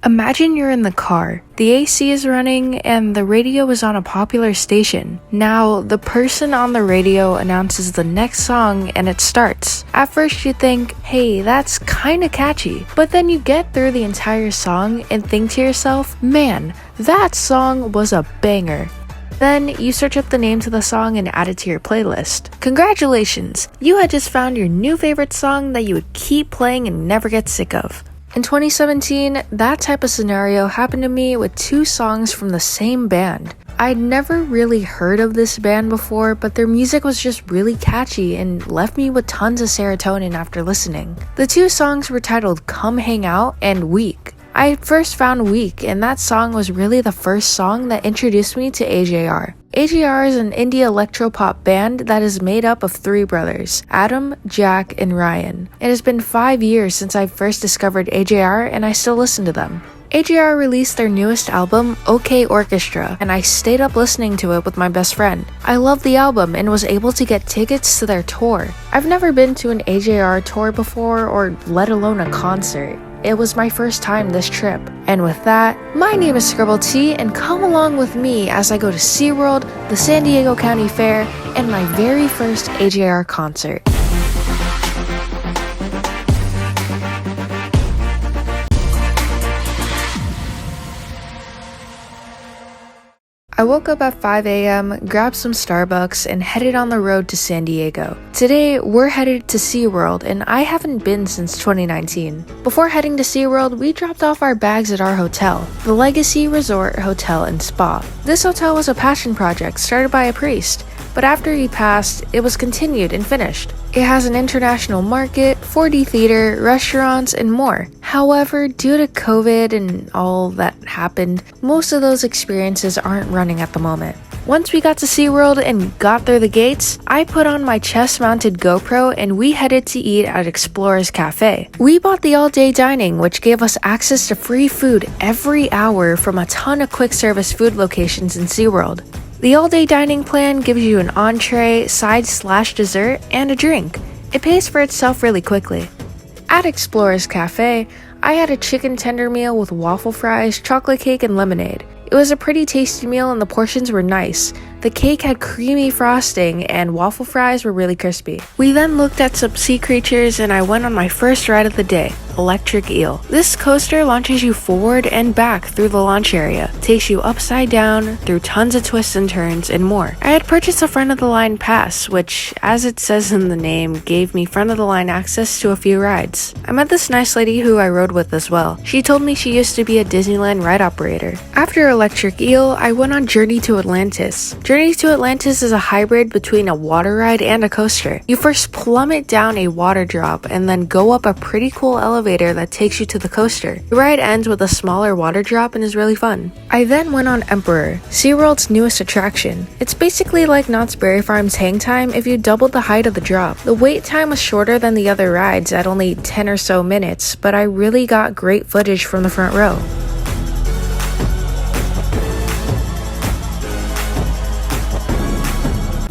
Imagine you're in the car, the AC is running, and the radio is on a popular station. Now, the person on the radio announces the next song and it starts. At first you think, hey, that's kinda catchy. But then you get through the entire song and think to yourself, man, that song was a banger. Then you search up the name to the song and add it to your playlist. Congratulations! You had just found your new favorite song that you would keep playing and never get sick of. In 2017, that type of scenario happened to me with two songs from the same band. I'd never really heard of this band before, but their music was just really catchy and left me with tons of serotonin after listening. The two songs were titled Come Hang Out and Weak. I first found Weak, and that song was really the first song that introduced me to AJR. AJR is an indie electropop band that is made up of three brothers, Adam, Jack, and Ryan. It has been 5 years since I first discovered AJR and I still listen to them. AJR released their newest album, OK Orchestra, and I stayed up listening to it with my best friend. I loved the album and was able to get tickets to their tour. I've never been to an AJR tour before, or let alone a concert. It was my first time this trip. And with that, my name is ScrubbleTea, and come along with me as I go to SeaWorld, the San Diego County Fair, and my very first AJR concert. I woke up at 5 a.m., grabbed some Starbucks, and headed on the road to San Diego. Today, we're headed to SeaWorld, and I haven't been since 2019. Before heading to SeaWorld, we dropped off our bags at our hotel, the Legacy Resort Hotel and Spa. This hotel was a passion project started by a priest, but after he passed, it was continued and finished. It has an international market, 4D theater, restaurants, and more. However, due to COVID and all that happened, most of those experiences aren't running at the moment. Once we got to SeaWorld and got through the gates, I put on my chest-mounted GoPro and we headed to eat at Explorer's Cafe. We bought the all-day dining, which gave us access to free food every hour from a ton of quick-service food locations in SeaWorld. The all-day dining plan gives you an entree, side/dessert, and a drink. It pays for itself really quickly. At Explorer's Cafe, I had a chicken tender meal with waffle fries, chocolate cake, and lemonade. It was a pretty tasty meal and the portions were nice. The cake had creamy frosting and waffle fries were really crispy. We then looked at some sea creatures and I went on my first ride of the day, Electric Eel. This coaster launches you forward and back through the launch area, takes you upside down, through tons of twists and turns, and more. I had purchased a front of the line pass, which, as it says in the name, gave me front of the line access to a few rides. I met this nice lady who I rode with as well. She told me she used to be a Disneyland ride operator. After Electric Eel, I went on Journey to Atlantis. Journey to Atlantis is a hybrid between a water ride and a coaster. You first plummet down a water drop and then go up a pretty cool elevator that takes you to the coaster. The ride ends with a smaller water drop and is really fun. I then went on Emperor, SeaWorld's newest attraction. It's basically like Knott's Berry Farm's hang time if you doubled the height of the drop. The wait time was shorter than the other rides at only 10 or so minutes, but I really got great footage from the front row.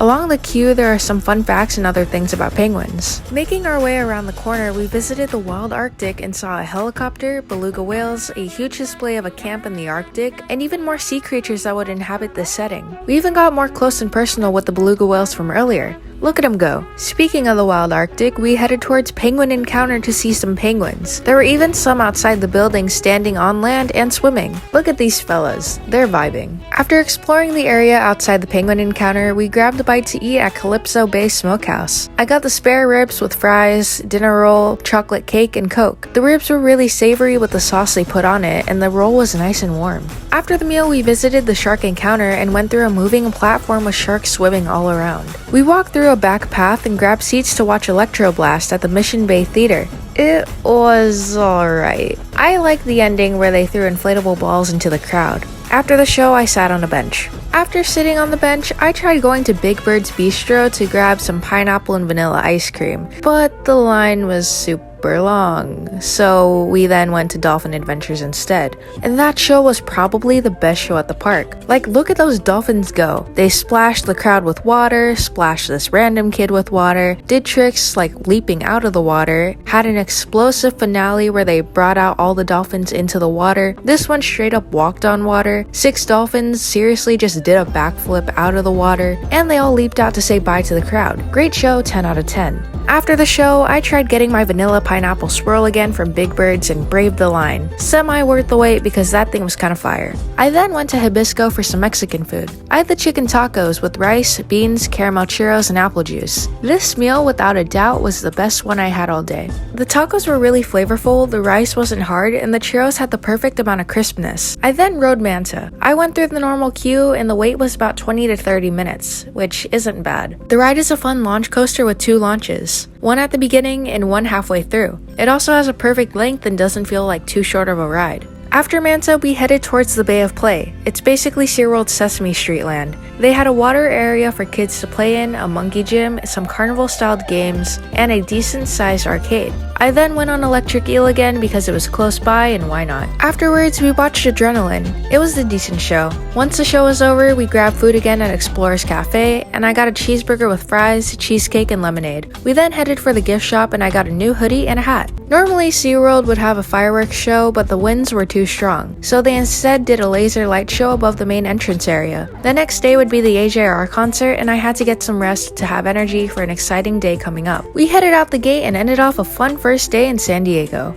Along the queue, there are some fun facts and other things about penguins. Making our way around the corner, we visited the wild Arctic and saw a helicopter, beluga whales, a huge display of a camp in the Arctic, and even more sea creatures that would inhabit this setting. We even got more close and personal with the beluga whales from earlier. Look at them go. Speaking of the wild Arctic, we headed towards Penguin Encounter to see some penguins. There were even some outside the building standing on land and swimming. Look at these fellas. They're vibing. After exploring the area outside the Penguin Encounter, we grabbed a bite to eat at Calypso Bay Smokehouse. I got the spare ribs with fries, dinner roll, chocolate cake, and Coke. The ribs were really savory with the sauce they put on it, and the roll was nice and warm. After the meal, we visited the Shark Encounter and went through a moving platform with sharks swimming all around. We walked through a back path and grabbed seats to watch Electroblast at the Mission Bay Theater. It was alright. I liked the ending where they threw inflatable balls into the crowd. After the show, I sat on a bench. After sitting on the bench, I tried going to Big Bird's Bistro to grab some pineapple and vanilla ice cream, but the line was super super long. So we then went to Dolphin Adventures instead. And that show was probably the best show at the park. Like, look at those dolphins go. They splashed the crowd with water, splashed this random kid with water, did tricks like leaping out of the water, had an explosive finale where they brought out all the dolphins into the water. This one straight up walked on water. 6 dolphins seriously just did a backflip out of the water, and they all leaped out to say bye to the crowd. Great show, 10 out of 10. After the show, I tried getting my vanilla pineapple swirl again from Big Bird's and braved the line. Semi worth the wait because that thing was kind of fire. I then went to Hibisco for some Mexican food. I had the chicken tacos with rice, beans, caramel churros, and apple juice. This meal, without a doubt, was the best one I had all day. The tacos were really flavorful, the rice wasn't hard, and the churros had the perfect amount of crispness. I then rode Manta. I went through the normal queue and the wait was about 20 to 30 minutes, which isn't bad. The ride is a fun launch coaster with 2 launches. One at the beginning and one halfway through. It also has a perfect length and doesn't feel like too short of a ride. After Manta, we headed towards the Bay of Play. It's basically SeaWorld's Sesame Street land. They had a water area for kids to play in, a monkey gym, some carnival-styled games, and a decent-sized arcade. I then went on Electric Eel again because it was close by and why not. Afterwards, we watched Adrenaline. It was a decent show. Once the show was over, we grabbed food again at Explorer's Cafe, and I got a cheeseburger with fries, cheesecake, and lemonade. We then headed for the gift shop and I got a new hoodie and a hat. Normally, SeaWorld would have a fireworks show, but the winds were too strong, so they instead did a laser light show above the main entrance area. The next day would be the AJR concert, and I had to get some rest to have energy for an exciting day coming up. We headed out the gate and ended off a fun first day in San Diego.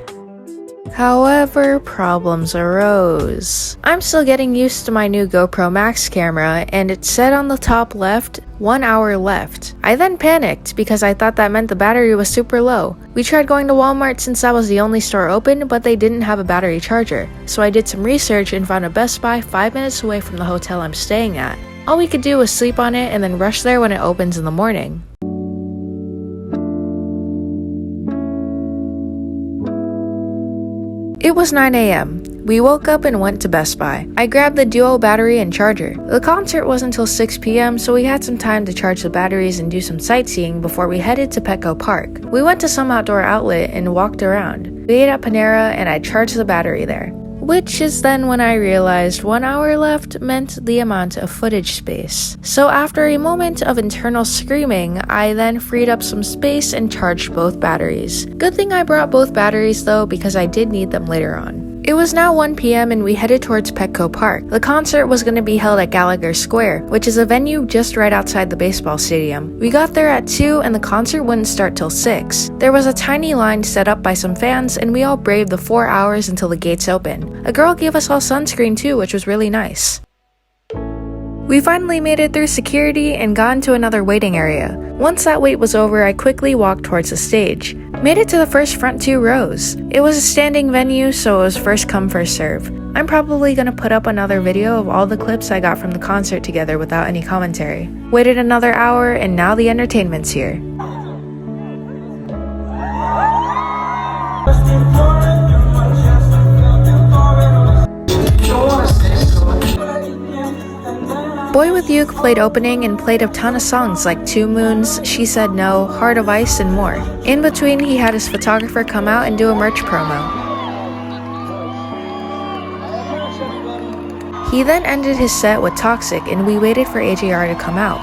However, problems arose. I'm still getting used to my new GoPro Max camera, and it said on the top left, 1 hour left. I then panicked because I thought that meant the battery was super low. We tried going to Walmart since that was the only store open, but they didn't have a battery charger. So I did some research and found a Best Buy 5 minutes away from the hotel I'm staying at. All we could do was sleep on it and then rush there when it opens in the morning. It was 9 a.m. We woke up and went to Best Buy. I grabbed the duo battery and charger. The concert wasn't until 6 p.m., so we had some time to charge the batteries and do some sightseeing before we headed to Petco Park. We went to some outdoor outlet and walked around. We ate at Panera and I charged the battery there. Which is then when I realized 1 hour left meant the amount of footage space. So after a moment of internal screaming, I then freed up some space and charged both batteries. Good thing I brought both batteries though, because I did need them later on. It was now 1 p.m. and we headed towards Petco Park. The concert was going to be held at Gallagher Square, which is a venue just right outside the baseball stadium. We got there at 2 and the concert wouldn't start till 6. There was a tiny line set up by some fans and we all braved the 4 hours until the gates opened. A girl gave us all sunscreen too, which was really nice. We finally made it through security and got into another waiting area. Once that wait was over, I quickly walked towards the stage. Made it to the first front 2 rows. It was a standing venue, so it was first come first serve. I'm probably gonna put up another video of all the clips I got from the concert together without any commentary. Waited another hour and now the entertainment's here. Boy with Uke played opening and played a ton of songs like 2 Moons, She Said No, Heart of Ice, and more. In between, he had his photographer come out and do a merch promo. He then ended his set with Toxic and we waited for AJR to come out.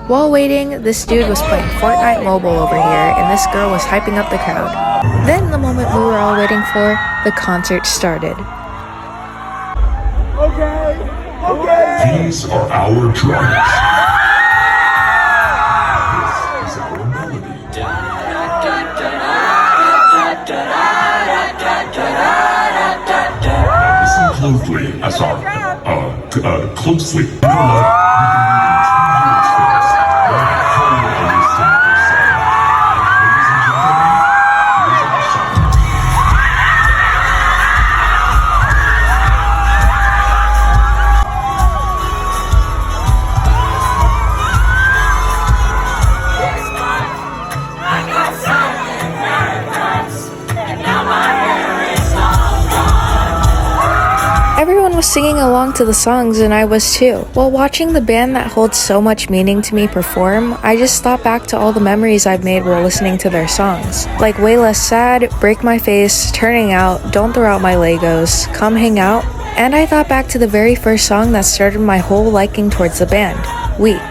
While waiting, this dude was playing Fortnite Mobile over here and this girl was hyping up the crowd. Then, the moment we were all waiting for, the concert started. Okay. These are our drums. This is our melody. Listen closely as our closely. Everyone was singing along to the songs and I was too. While watching the band that holds so much meaning to me perform, I just thought back to all the memories I've made while listening to their songs. Like Way Less Sad, Break My Face, Turning Out, Don't Throw Out My Legos, Come Hang Out, and I thought back to the very first song that started my whole liking towards the band, Weak.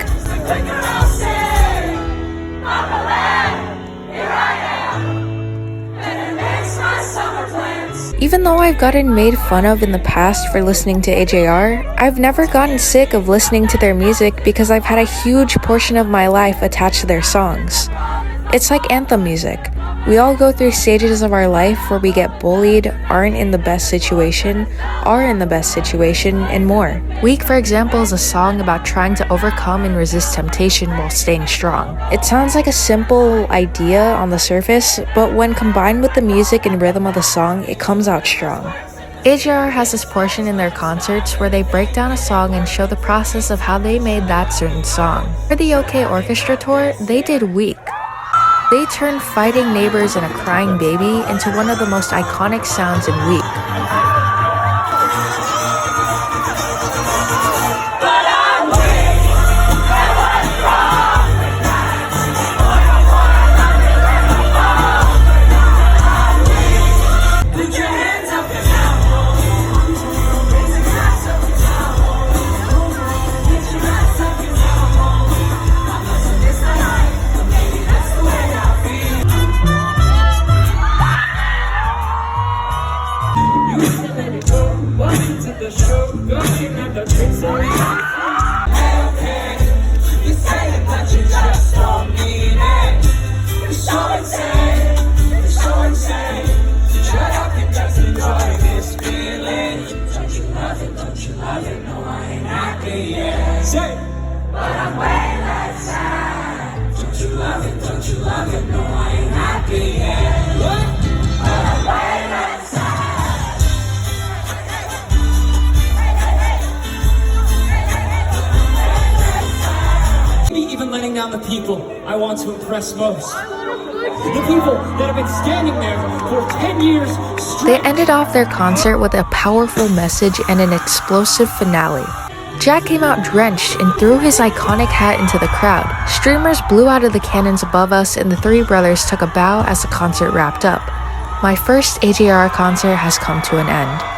Even though I've gotten made fun of in the past for listening to AJR, I've never gotten sick of listening to their music because I've had a huge portion of my life attached to their songs. It's like anthem music. We all go through stages of our life where we get bullied, aren't in the best situation, are in the best situation, and more. Weak, for example, is a song about trying to overcome and resist temptation while staying strong. It sounds like a simple idea on the surface, but when combined with the music and rhythm of the song, it comes out strong. AJR has this portion in their concerts where they break down a song and show the process of how they made that certain song. For the OK Orchestra tour, they did Weak. They turned fighting neighbors and a crying baby into one of the most iconic sounds in Weak. Even letting down the people I want to impress most. The people that have been standing there for 10 years straight. They ended off their concert with a powerful message and an explosive finale. Jack came out drenched and threw his iconic hat into the crowd. Streamers blew out of the cannons above us and the three brothers took a bow as the concert wrapped up. My first AJR concert has come to an end.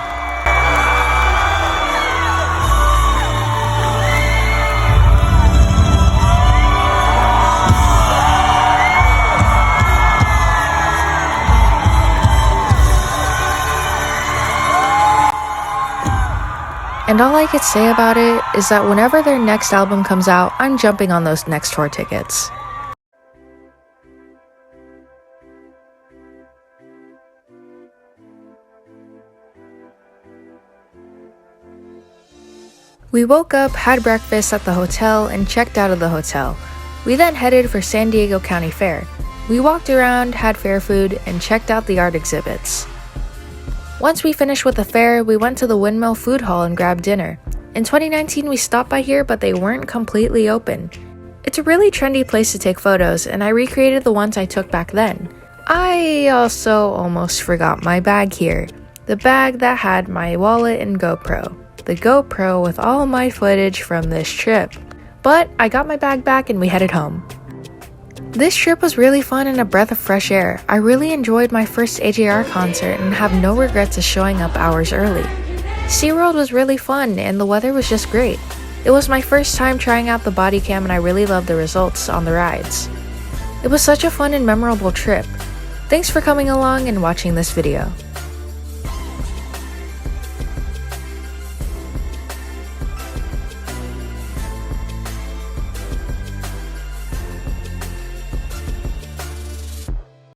And all I could say about it is that whenever their next album comes out, I'm jumping on those next tour tickets. We woke up, had breakfast at the hotel, and checked out of the hotel. We then headed for San Diego County Fair. We walked around, had fair food, and checked out the art exhibits. Once we finished with the fair, we went to the Windmill Food Hall and grabbed dinner. In 2019, we stopped by here, but they weren't completely open. It's a really trendy place to take photos, and I recreated the ones I took back then. I also almost forgot my bag here. The bag that had my wallet and GoPro. The GoPro with all my footage from this trip. But I got my bag back and we headed home. This trip was really fun and a breath of fresh air. I really enjoyed my first AJR concert and have no regrets of showing up hours early. SeaWorld was really fun and the weather was just great. It was my first time trying out the body cam and I really loved the results on the rides. It was such a fun and memorable trip. Thanks for coming along and watching this video.